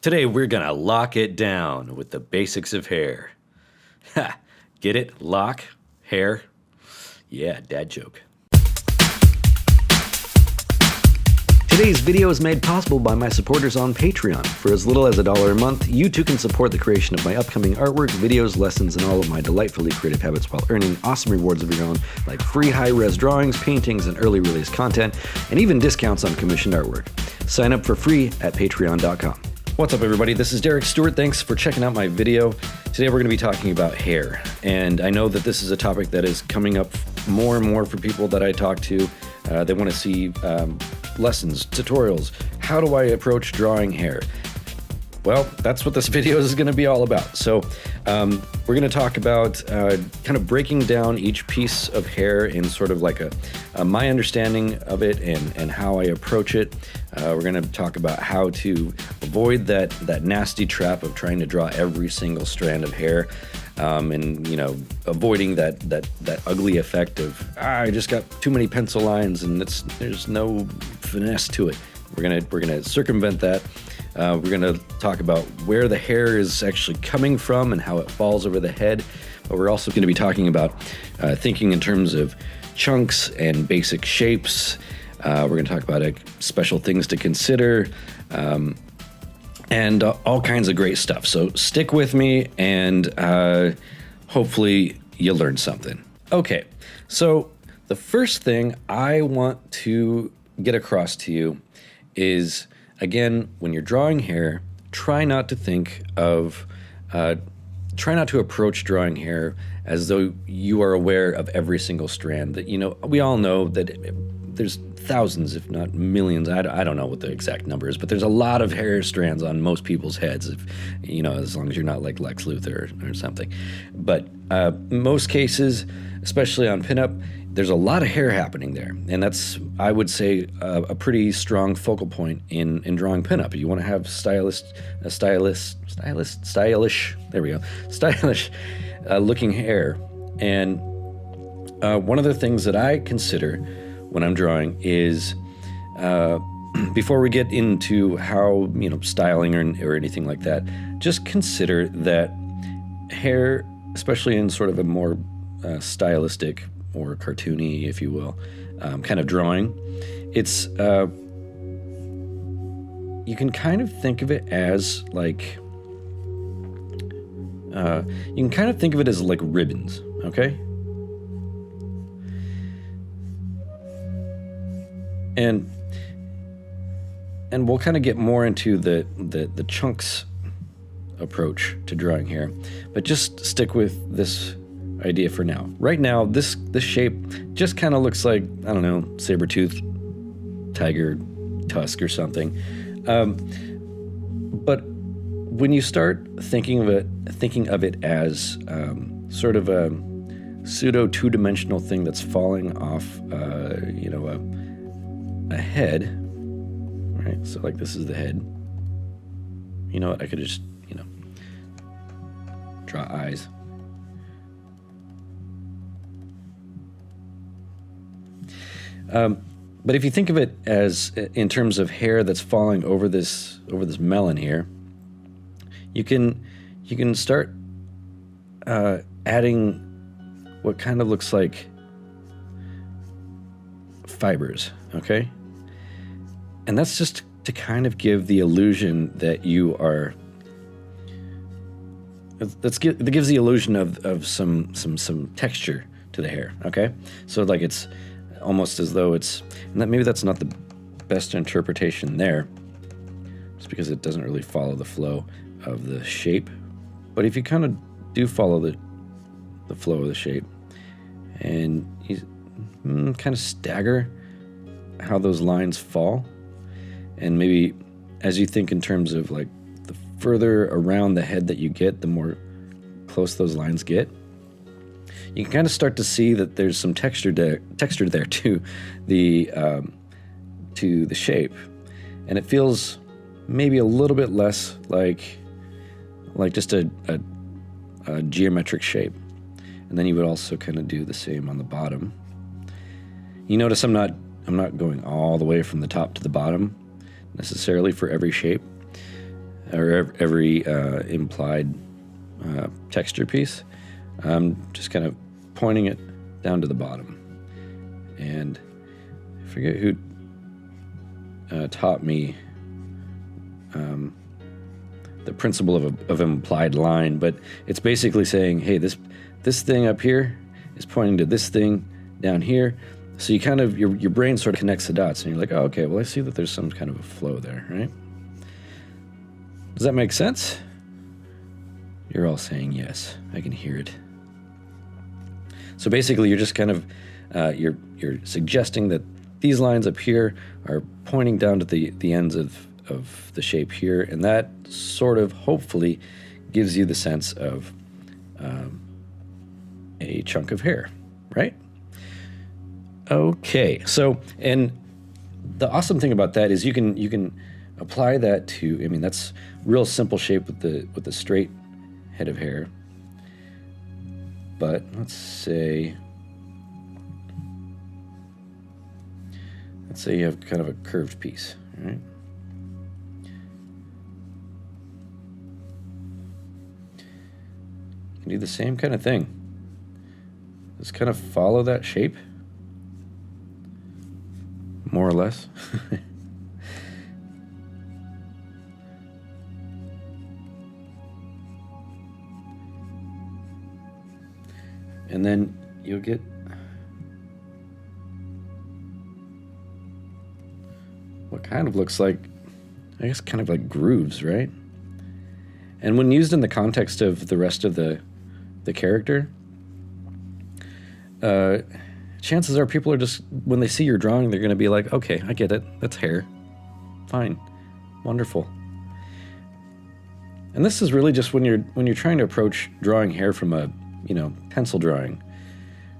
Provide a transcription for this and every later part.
Today we're gonna lock it down with the basics of hair. Ha! Get it? Lock? Hair? Yeah, dad joke. Today's video is made possible by my supporters on Patreon. For as little as $1 a month, you too can support the creation of my upcoming artwork, videos, lessons, and all of my delightfully creative habits while earning awesome rewards of your own, like free high-res drawings, paintings, and early release content, and even discounts on commissioned artwork. Sign up for free at patreon.com. What's up, everybody? This is Stewart. Thanks for checking out my video. Today we're going to be talking about hair, and I know that this is a topic that is coming up more and more for people that I talk to. They want to see lessons, tutorials. How do I approach drawing hair? Well, that's what this video is going to be all about. So we're going to talk about kind of breaking down each piece of hair in sort of like my understanding of it and how I approach it. We're going to talk about how to avoid that nasty trap of trying to draw every single strand of hair, and avoiding that ugly effect of I just got too many pencil lines and there's no finesse to it. We're gonna circumvent that. We're gonna talk about where the hair is actually coming from and how it falls over the head. But we're also gonna be talking about thinking in terms of chunks and basic shapes. We're gonna talk about special things to consider, and all kinds of great stuff. So stick with me, and hopefully you learn something. Okay, so the first thing I want to get across to you is, again, when you're drawing hair, try not to approach drawing hair as though you are aware of every single strand. That, we all know that there's thousands, if not millions. I don't know what the exact number is, but there's a lot of hair strands on most people's heads. As long as you're not like Lex Luthor or something. But most cases, especially on pinup, there's a lot of hair happening there, and that's, I would say, a pretty strong focal point in drawing pinup. You want to have stylish looking hair. And one of the things that I consider when I'm drawing is, before we get into how styling or anything like that, just consider that hair, especially in sort of a more stylistic or cartoony, if you will, kind of drawing, it's you can kind of think of it as like ribbons, okay? And we'll kind of get more into the chunks approach to drawing hair, but just stick with this idea for now. Right now, this shape just kind of looks like, I don't know, saber-toothed tiger tusk or something. But when you start thinking of it as sort of a pseudo two-dimensional thing that's falling off, a head, right? So like this is the head. You know what? I could just draw eyes. But if you think of it as in terms of hair that's falling over this melon here, you can start adding what kind of looks like fibers, okay? And that's just to kind of give the illusion that you are. That gives the illusion of some texture to the hair, okay? So like it's almost as though it's, and maybe that's not the best interpretation there, just because it doesn't really follow the flow of the shape. But if you kind of do follow the flow of the shape, and you kind of stagger how those lines fall, and maybe as you think in terms of like the further around the head that you get, the more close those lines get, you can kind of start to see that there's some texture there to the shape, and it feels maybe a little bit less like just a geometric shape. And then you would also kind of do the same on the bottom. You notice I'm not going all the way from the top to the bottom necessarily for every shape. or every implied texture piece. I'm just kind of pointing it down to the bottom. And I forget who taught me the principle of implied line, but it's basically saying, hey, this thing up here is pointing to this thing down here. So you kind of, your brain sort of connects the dots, and you're like, oh, okay, well, I see that there's some kind of a flow there, right? Does that make sense? You're all saying yes. I can hear it. So basically, you're just kind of, you're suggesting that these lines up here are pointing down to the ends of the shape here, and that sort of hopefully gives you the sense of a chunk of hair, right? Okay, so, and the awesome thing about that is you can apply that to, I mean, that's real simple shape with the straight head of hair. But let's say you have kind of a curved piece, right? You can do the same kind of thing. Just kind of follow that shape, more or less. And then you'll get what kind of looks like, I guess, kind of like grooves, right? And when used in the context of the rest of the character, chances are people are just, when they see your drawing, they're going to be like, okay, I get it. That's hair. Fine. Wonderful. And this is really just when you're trying to approach drawing hair from a, pencil drawing.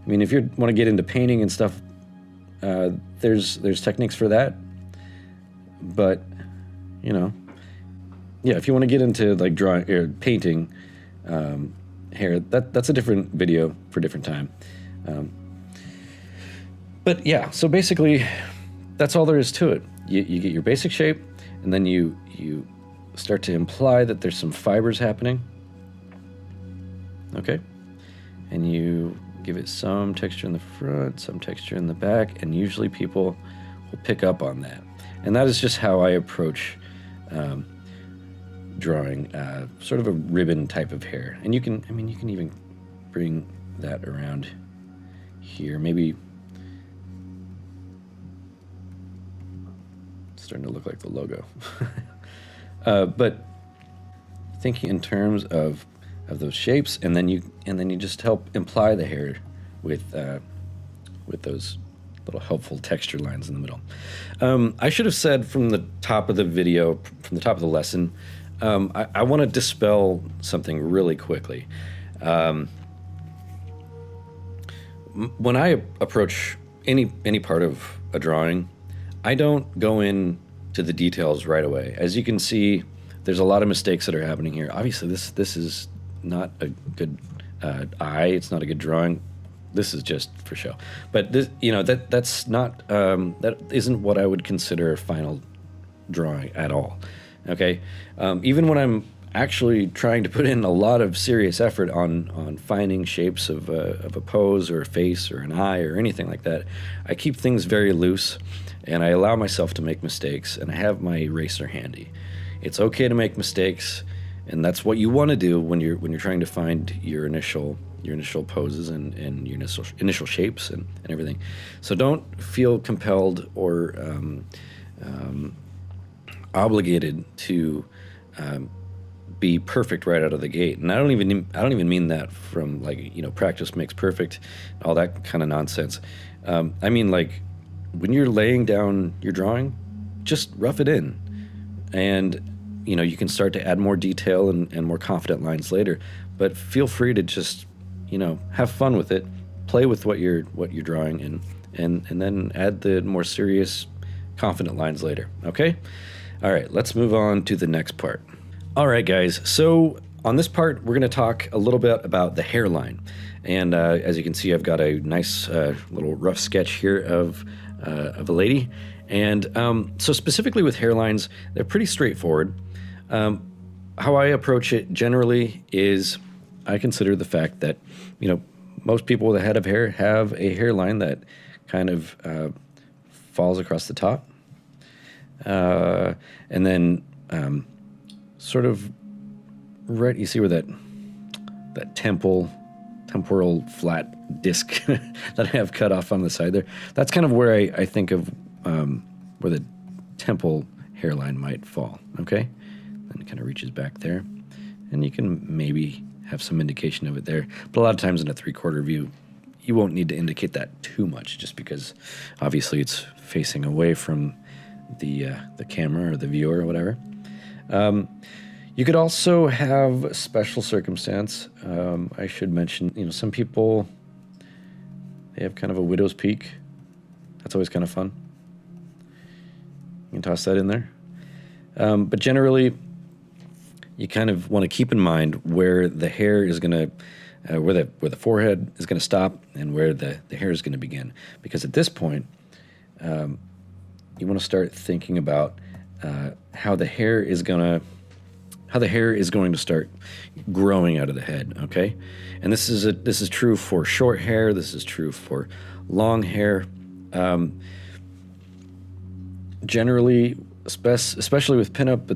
I mean, if you want to get into painting and stuff, there's techniques for that. But, yeah, if you want to get into like drawing or painting hair, that's a different video for a different time. But yeah, so basically, that's all there is to it. You get your basic shape, and then you start to imply that there's some fibers happening. Okay? And you give it some texture in the front, some texture in the back, and usually people will pick up on that. And that is just how I approach drawing sort of a ribbon type of hair. And you can even bring that around here. Maybe it's starting to look like the logo. But thinking in terms of those shapes, and then you just help imply the hair with those little helpful texture lines in the middle. I should have said from the top of the video, from the top of the lesson, I want to dispel something really quickly. When I approach any part of a drawing, I don't go in to the details right away. As you can see, there's a lot of mistakes that are happening here. Obviously, this is not a good eye. It's not a good drawing. This is just for show. But this, that's not that isn't what I would consider a final drawing at all. Okay, even when I'm actually trying to put in a lot of serious effort on finding shapes of a pose or a face or an eye or anything like that, I keep things very loose, and I allow myself to make mistakes, and I have my eraser handy. It's okay to make mistakes, and that's what you want to do when you're trying to find your initial poses and your initial shapes and everything. So don't feel compelled or obligated to be perfect right out of the gate. And I don't even mean that from like, practice makes perfect, all that kind of nonsense. I mean, like, when you're laying down your drawing, just rough it in, and you can start to add more detail and more confident lines later. But feel free to just have fun with it, play with what you're drawing, and then add the more serious, confident lines later. Okay. All right, let's move on to the next part. All right, guys, so on this part, we're going to talk a little bit about the hairline. And as you can see, I've got a nice little rough sketch here of a lady. And so specifically with hairlines, they're pretty straightforward. how I approach it generally is I consider the fact that, most people with a head of hair have a hairline that kind of falls across the top. And then sort of right, you see where that temporal flat disc that I have cut off on the side there. That's kind of where I think of where the temple hairline might fall, okay? And it kind of reaches back there. And you can maybe have some indication of it there. But a lot of times in a 3/4 view, you won't need to indicate that too much just because obviously it's facing away from the camera or the viewer or whatever. You could also have special circumstance. I should mention, some people, they have kind of a widow's peak. That's always kind of fun. You can toss that in there. But generally, you kind of want to keep in mind where the hair is going to, where the forehead is going to stop and where the hair is going to begin. Because at this point, you want to start thinking about how the hair is going to start growing out of the head, okay? And this is true for short hair. This is true for long hair. Generally, especially with pinup,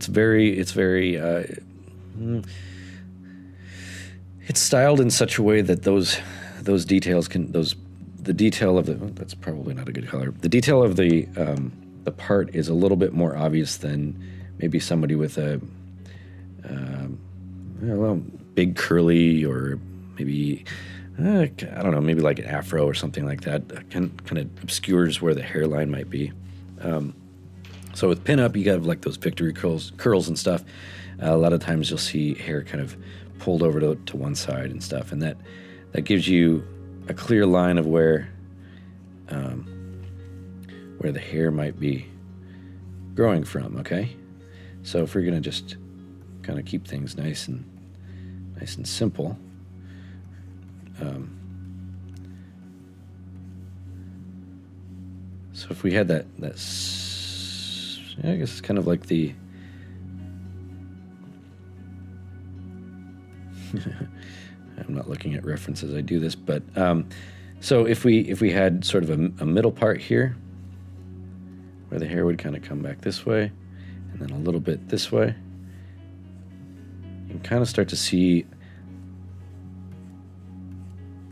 it's styled in such a way that those details the detail of that's probably not a good color. The detail of the part is a little bit more obvious than maybe somebody with a big curly, or maybe I don't know, maybe like an afro or something like that. Kind of obscures where the hairline might be. So with pinup, you got like those victory curls and stuff. A lot of times you'll see hair kind of pulled over to one side and stuff, and that gives you a clear line of where the hair might be growing from. Okay, so if we're gonna just kind of keep things nice and simple. So if we had that I guess it's kind of like the I'm not looking at references I do this, but so if we had sort of a middle part here where the hair would kind of come back this way and then a little bit this way, you can kind of start to see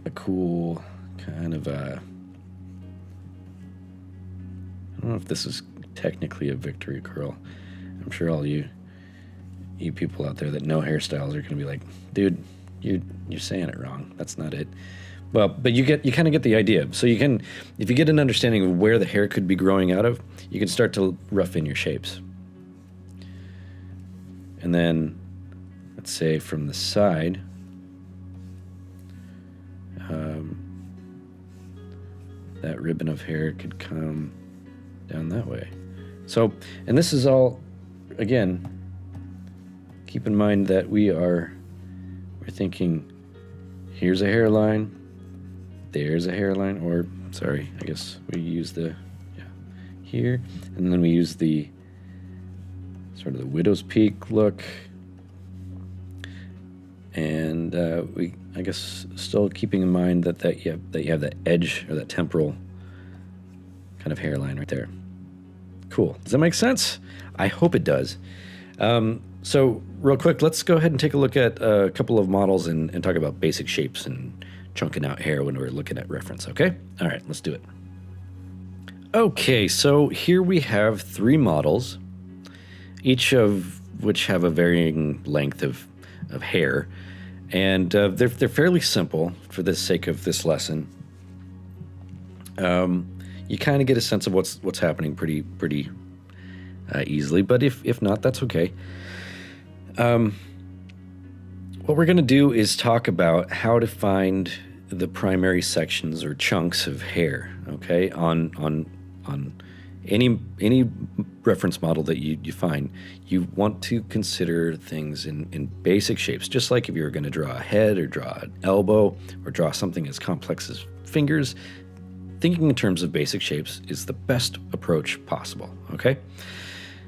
a cool kind of I don't know if this is technically a victory curl. I'm sure all you people out there that know hairstyles are going to be like, dude, you're saying it wrong. That's not it. Well, but you kind of get the idea. So you can, if you get an understanding of where the hair could be growing out of, you can start to rough in your shapes. And then, let's say from the side, that ribbon of hair could come down that way. So, and this is all, again, keep in mind that we're thinking, here's a hairline, there's a hairline, or, sorry, I guess we use here, and then we use the sort of the widow's peak look, and I guess still keeping in mind that you have that edge or that temporal kind of hairline right there. Cool. Does that make sense? I hope it does. So real quick, let's go ahead and take a look at a couple of models and talk about basic shapes and chunking out hair when we're looking at reference, okay? All right, let's do it. Okay, so here we have 3 models, each of which have a varying length of hair. And they're fairly simple for the sake of this lesson. You kind of get a sense of what's happening pretty easily, but if not, that's okay. What we're going to do is talk about how to find the primary sections or chunks of hair. Okay, on any reference model that you find, you want to consider things in basic shapes, just like if you were going to draw a head or draw an elbow or draw something as complex as fingers. Thinking in terms of basic shapes is the best approach possible, okay?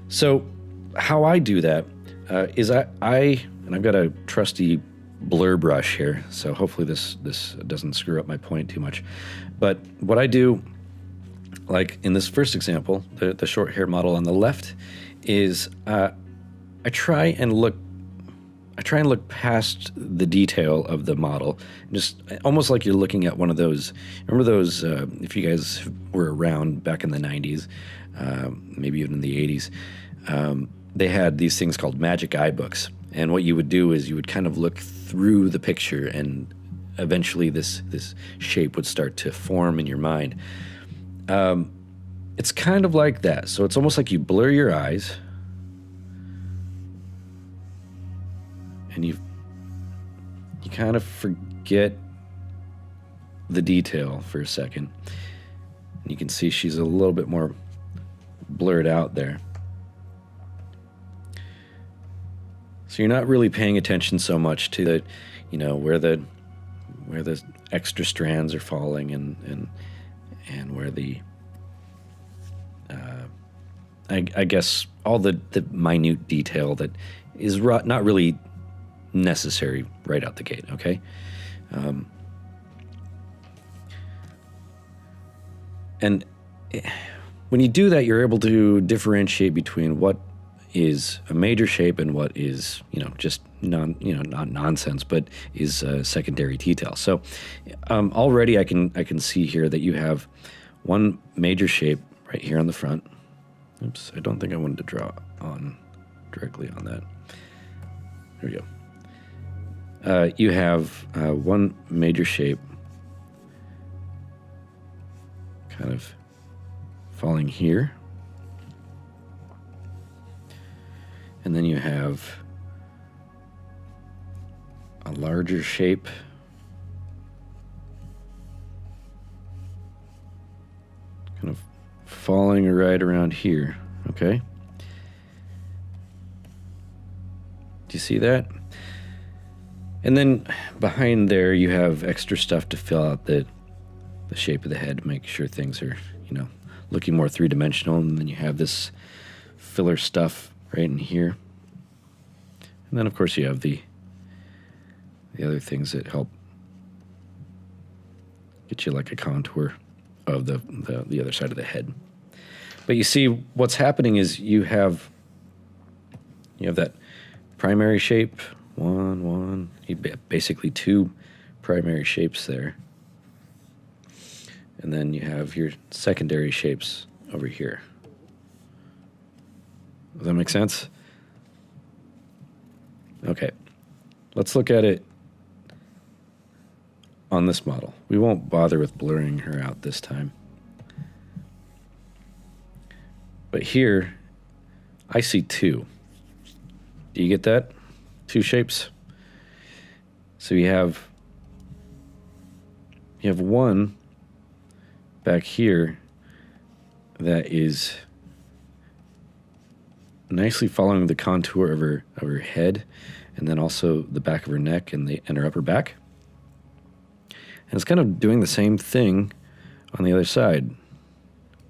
So how I do that, is and I've got a trusty blur brush here, so hopefully this doesn't screw up my point too much. But what I do, like in this first example, the short hair model on the left, is I try and look past the detail of the model, just almost like you're looking at one of those. Remember those? If you guys were around back in the '90s, maybe even in the '80s, they had these things called magic eye books. And what you would do is you would kind of look through the picture, and eventually this shape would start to form in your mind. It's kind of like that. So it's almost like you blur your eyes, and you kind of forget the detail for a second. And you can see she's a little bit more blurred out there. So you're not really paying attention so much to the, where the extra strands are falling and where the I guess all the minute detail that is not really necessary right out the gate. Okay. And when you do that, you're able to differentiate between what is a major shape and what is, just not nonsense, but is secondary detail. So already I can see here that you have one major shape right here on the front. Oops, I don't think I wanted to draw directly on that. There we go. You have one major shape kind of falling here. And then you have a larger shape kind of falling right around here, okay? Do you see that? And then behind there you have extra stuff to fill out the shape of the head, make sure things are, looking more three-dimensional. And then you have this filler stuff right in here. And then of course you have the other things that help get you like a contour of the other side of the head. But you see what's happening is you have that primary shape, basically two primary shapes there. And then you have your secondary shapes over here. Does that make sense? Okay, let's look at it on this model. We won't bother with blurring her out this time. But here, I see two. Do you get that? Two shapes. So you have one back here that is nicely following the contour of her head, and then also the back of her neck and her upper back. And it's kind of doing the same thing on the other side.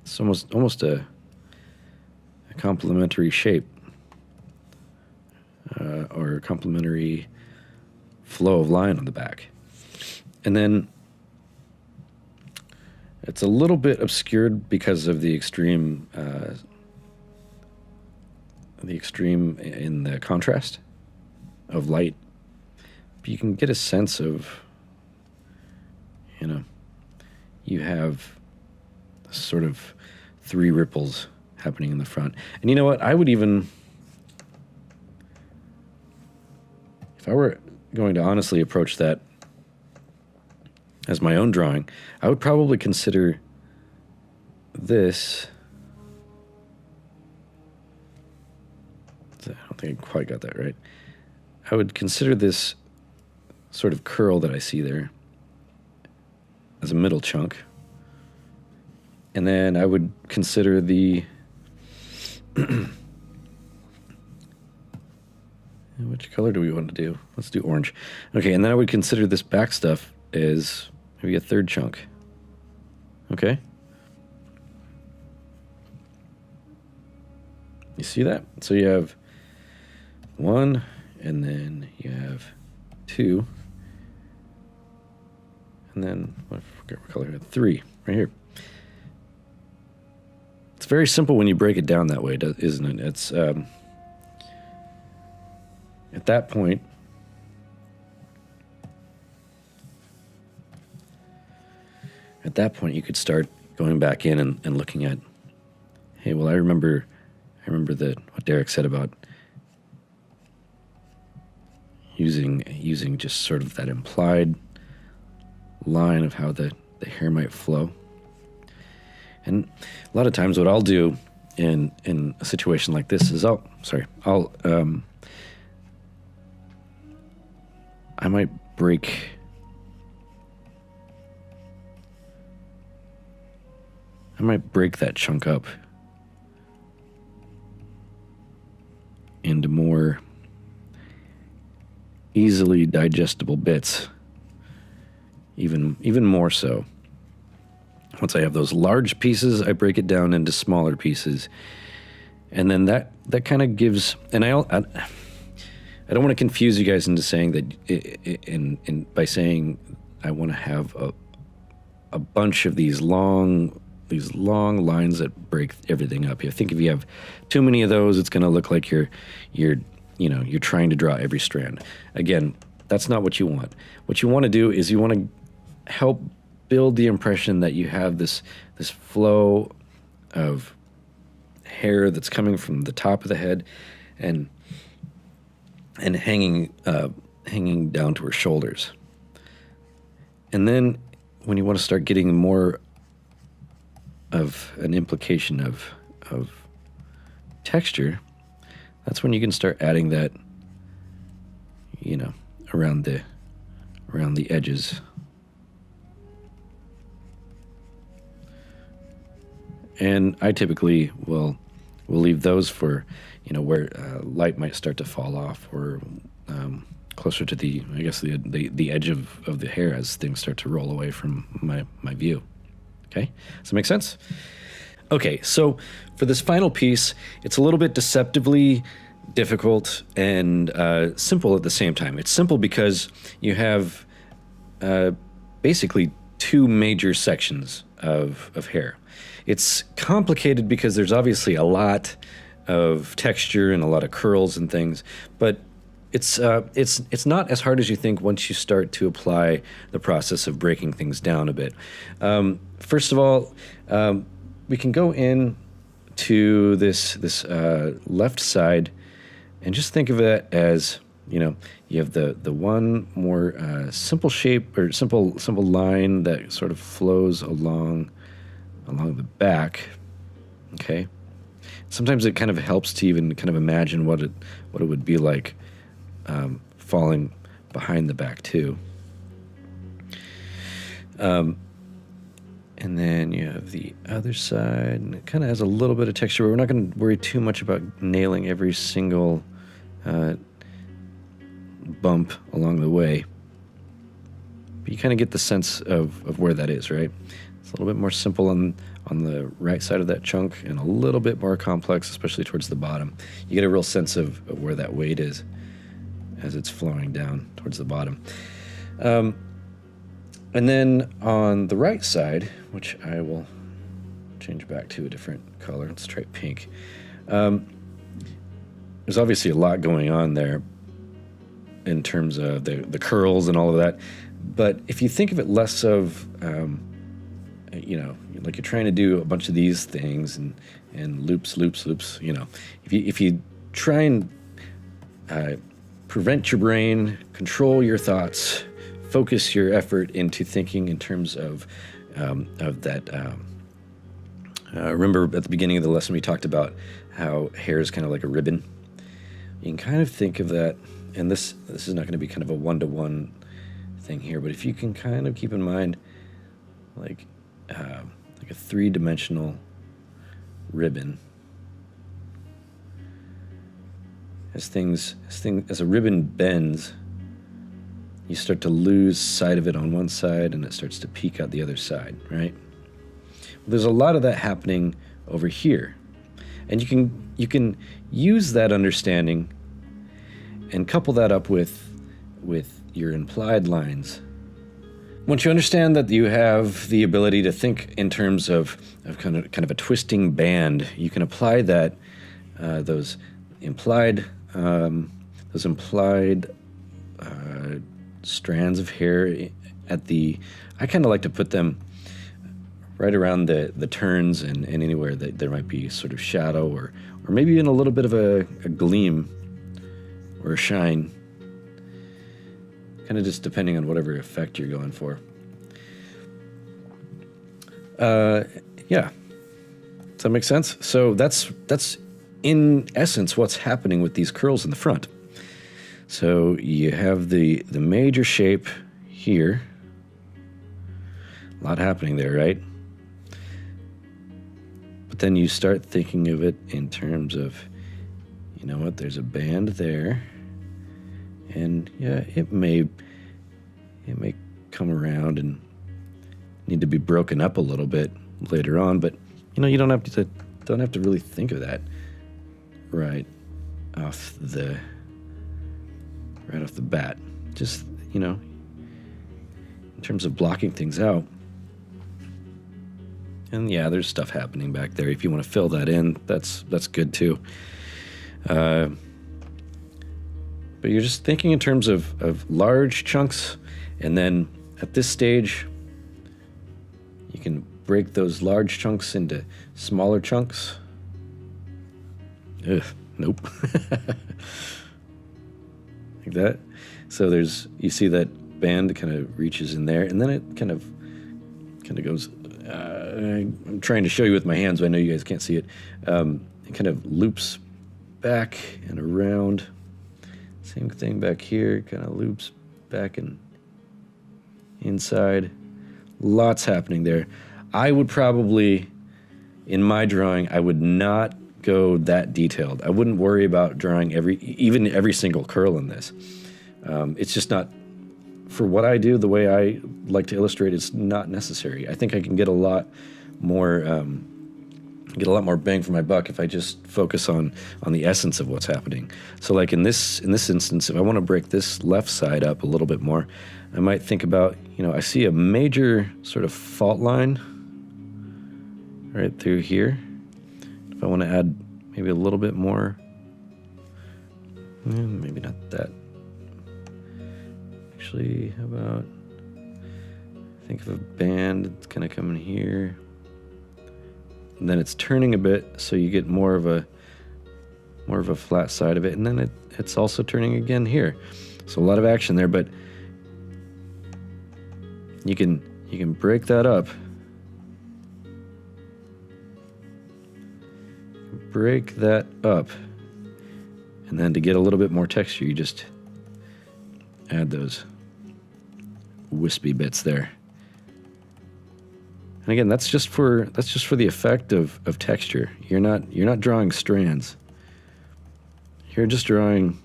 It's almost a complementary shape, or a complementary flow of line on the back. And then it's a little bit obscured because of the extreme in the contrast of light. But you can get a sense of, you have sort of three ripples happening in the front. And you know what? I would even, if I were going to honestly approach that as my own drawing, I would probably consider this. I don't think I quite got that right. I would consider this sort of curl that I see there as a middle chunk. And then I would consider the which color do we want to do? Let's do orange. Okay, and then I would consider this back stuff as maybe a third chunk. Okay? You see that? So you have 1, and then you have 2, and then I forget what color, 3 right here. It's very simple when you break it down that way, isn't it? It's at that point, you could start going back in and looking at, hey, well, I remember that what Derek said about using just sort of that implied line of how the hair might flow. And a lot of times what I'll do in a situation like this is I might break that chunk up into more easily digestible bits, even more so. Once I have those large pieces, I break it down into smaller pieces, and then that kind of gives. And I don't want to confuse you guys into saying that, by saying I want to have a bunch of these long lines that break everything up. I think if you have too many of those, it's going to look like you're trying to draw every strand. Again, that's not what you want. What you want to do is you want to help build the impression that you have this flow of hair that's coming from the top of the head and hanging down to her shoulders. And then when you want to start getting more of an implication of texture, that's when you can start adding that, around the edges. And I typically will leave those for, where light might start to fall off, or closer to the edge of the hair as things start to roll away from my view. Okay, does that make sense? Okay, so for this final piece, it's a little bit deceptively difficult and simple at the same time. It's simple because you have basically two major sections of hair. It's complicated because there's obviously a lot of texture and a lot of curls and things, but it's not as hard as you think once you start to apply the process of breaking things down a bit. First of all, we can go in to this left side and just think of it as, you have the one more simple shape or simple line that sort of flows along the back. Okay. Sometimes it kind of helps to even kind of imagine what it would be like falling behind the back too. And then you have the other side, and it kind of has a little bit of texture, but we're not going to worry too much about nailing every single bump along the way. But you kind of get the sense of where that is, right? It's a little bit more simple on the right side of that chunk, and a little bit more complex, especially towards the bottom. You get a real sense of where that weight is as it's flowing down towards the bottom. And then on the right side, which I will change back to a different color, let's try pink. There's obviously a lot going on there in terms of the curls and all of that. But if you think of it less of, like you're trying to do a bunch of these things and loops, if you try and prevent your brain, control your thoughts, focus your effort into thinking in terms of that. Remember at the beginning of the lesson we talked about how hair is kind of like a ribbon. You can kind of think of that, and this is not going to be kind of a one-to-one thing here, but if you can kind of keep in mind like a three-dimensional ribbon. As a ribbon bends, you start to lose sight of it on one side and it starts to peek out the other side, right? Well, there's a lot of that happening over here. And you can use that understanding and couple that up with your implied lines. Once you understand that you have the ability to think in terms of kind of a twisting band, you can apply that those implied strands of hair at the. I kind of like to put them right around the turns and anywhere that there might be sort of shadow or maybe even a little bit of a gleam or a shine. Kind of just depending on whatever effect you're going for. Yeah. Does that make sense? So that's in essence what's happening with these curls in the front. So you have the major shape here. A lot happening there, right? But then you start thinking of it in terms of, you know what, there's a band there. And yeah, it may come around and need to be broken up a little bit later on, but you know, you don't have to really think of that right off the bat. Just, you know, in terms of blocking things out. And yeah, there's stuff happening back there. If you want to fill that in, that's good too. But you're just thinking in terms of large chunks, and then at this stage, you can break those large chunks into smaller chunks. Ugh, nope. Like that. So you see that band kind of reaches in there, and then it kind of goes. I'm trying to show you with my hands, but I know you guys can't see it. It kind of loops back and around. Same thing back here, kind of loops back and inside. Lots happening there. I would probably, in my drawing, I would not go that detailed. I wouldn't worry about drawing every single curl in this. It's just not, for what I do, the way I like to illustrate, it's not necessary. I think I can get a lot more bang for my buck if I just focus on the essence of what's happening. So like in this instance, if I want to break this left side up a little bit more, I might think about, you know, I see a major sort of fault line right through here. If I want to add maybe a little bit more, maybe not that. Actually, how about, think of a band that's kind of coming here. And then it's turning a bit, so you get more of a flat side of it, and then it's also turning again here. So a lot of action there, but you can break that up. Break that up, and then to get a little bit more texture, you just add those wispy bits there. And again, that's just for the effect of texture. You're not drawing strands. You're just drawing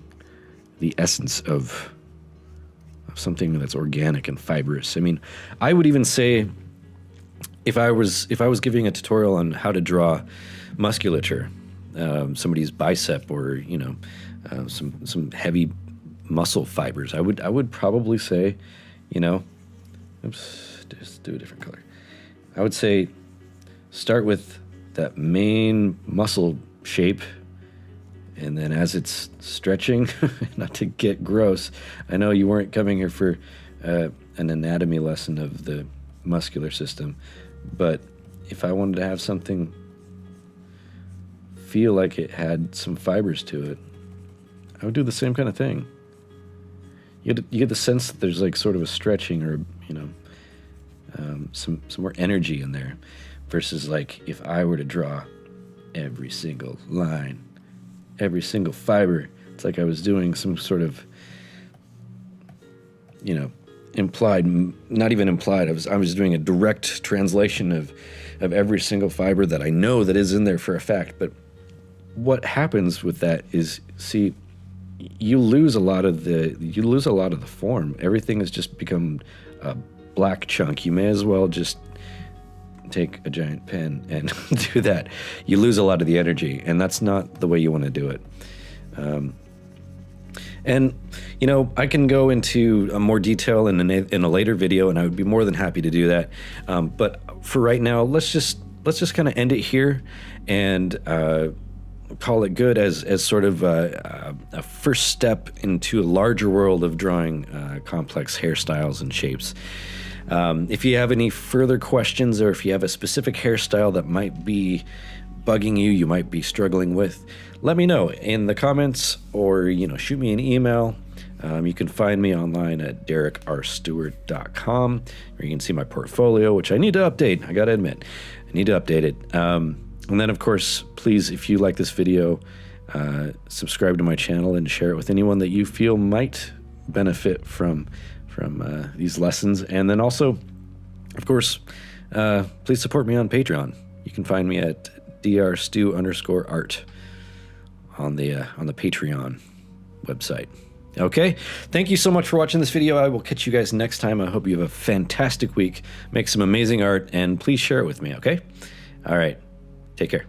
the essence of something that's organic and fibrous. I mean, I would even say if I was giving a tutorial on how to draw musculature, somebody's bicep, or you know, some heavy muscle fibers, I would probably say, you know, oops, just do a different color. I would say start with that main muscle shape, and then as it's stretching, not to get gross, I know you weren't coming here for an anatomy lesson of the muscular system, but if I wanted to have something feel like it had some fibers to it, I would do the same kind of thing. You get the sense that there's like sort of a stretching, or you know, some more energy in there, versus like if I were to draw every single line, every single fiber, it's like I was doing some sort of, you know, implied, not even implied. I was doing a direct translation of every single fiber that I know that is in there for a fact. But what happens with that is, see, you lose a lot of the form. Everything has just become a black chunk. You may as well just take a giant pen and do that. You lose a lot of the energy, and that's not the way you want to do it. And, you know, I can go into more detail in a later video, and I would be more than happy to do that. But for right now, let's just kind of end it here and call it good as sort of a first step into a larger world of drawing complex hairstyles and shapes. If you have any further questions, or if you have a specific hairstyle that might be bugging you, you might be struggling with, let me know in the comments, or, you know, shoot me an email. You can find me online at DerekRStewart.com, where you can see my portfolio, which I need to update. I gotta admit, I need to update it. And then, of course, please, if you like this video, subscribe to my channel and share it with anyone that you feel might benefit from these lessons. And then also, of course, please support me on Patreon. You can find me at drstew_art on the Patreon website. Okay, thank you so much for watching this video. I will catch you guys next time. I hope you have a fantastic week. Make some amazing art, and please share it with me, okay? All right, take care.